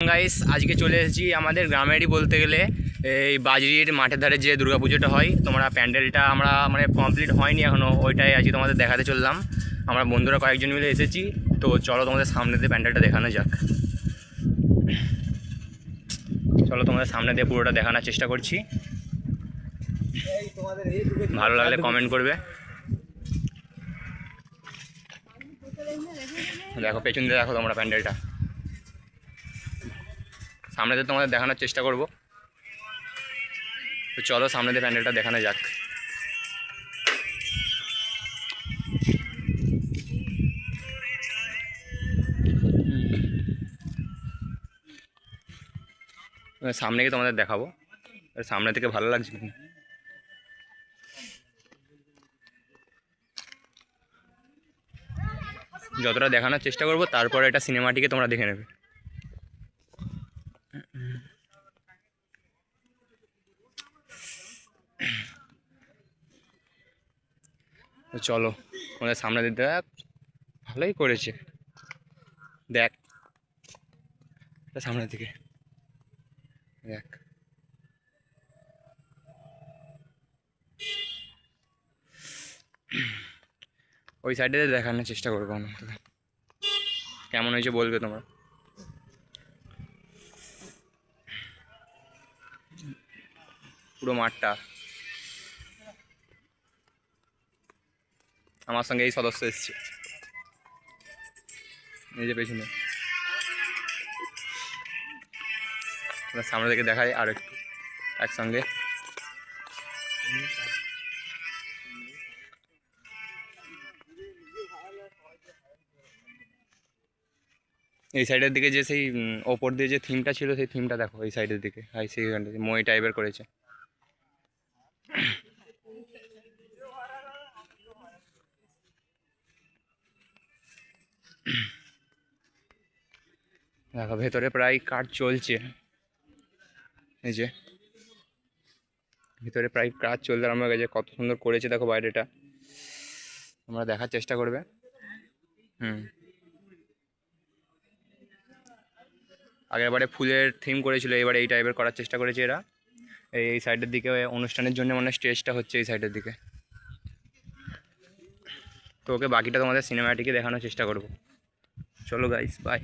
Guys আজকে চলে এসেছি আমাদের গ্রামেরই বলতে গেলে এই বাজরির মাঠের ধারে যে দুর্গাপুজোটা হয়। তোমরা প্যান্ডেলটা আমরা মানে কমপ্লিট হয়নি এখনও, ওইটাই আজকে তোমাদের দেখাতে চললাম। আমরা বন্ধুরা কয়েকজন মিলে এসেছি, তো চলো তোমাদের সামনে দিয়ে প্যান্ডেলটা দেখানো যাক। চলো তোমাদের সামনে দিয়ে পুরোটা দেখানোর চেষ্টা করছি, ভালো লাগলে কমেন্ট করবে। দেখো পেছন দিয়ে দেখো তোমরা প্যান্ডেলটা, সামনে দিয়ে তোমাদের দেখানোর চেষ্টা করব। তো চলো সামনে দিয়ে প্যান্ডেলটা দেখানো যাক। সামনে গিয়ে তোমাদের দেখাবো, সামনে থেকে ভালো লাগছে কিনা। যতটা দেখানোর চেষ্টা করবো, তারপরে এটা সিনেমাটিকে তোমরা দেখে নেবে। চলো তোমাদের সামনে দিতে ভালোই করেছে, দেখ সামনের দিকে দেখ। ওই সাইডে দেখানোর চেষ্টা করবো আমরা, কেমন হয়েছে বলবে তোমরা। পুরো মাঠটা আমার সঙ্গে এই সদস্য এসছে, এই যে পেছনে। সামনে থেকে দেখায় আর একটু একসঙ্গে। এই সাইডের দিকে যে সেই ওপর দিয়ে যে থিমটা ছিল, সেই থিমটা দেখো এই সাইডের দিকে, হাই সেইখানটা মই টাইপের করেছে। দেখো ভেতরে প্রায় কাজ চলছে, এই যে ভিতরে প্রায় কাজ চলতে আরম্ভ হয়ে গেছে। কত সুন্দর করেছে দেখো বাইরেটা, তোমরা দেখার চেষ্টা করবে। আগেরবারে ফুলের থিম করেছিল, এবারে এই টাইপের করার চেষ্টা করেছে এরা। এই সাইডের দিকে অনুষ্ঠানের জন্য মানে স্টেজটা হচ্ছে এই সাইডের দিকে। তো ওকে বাকিটা তোমাদের সিনেমাটিকে দেখানোর চেষ্টা করব। চলো গাইস, বাই।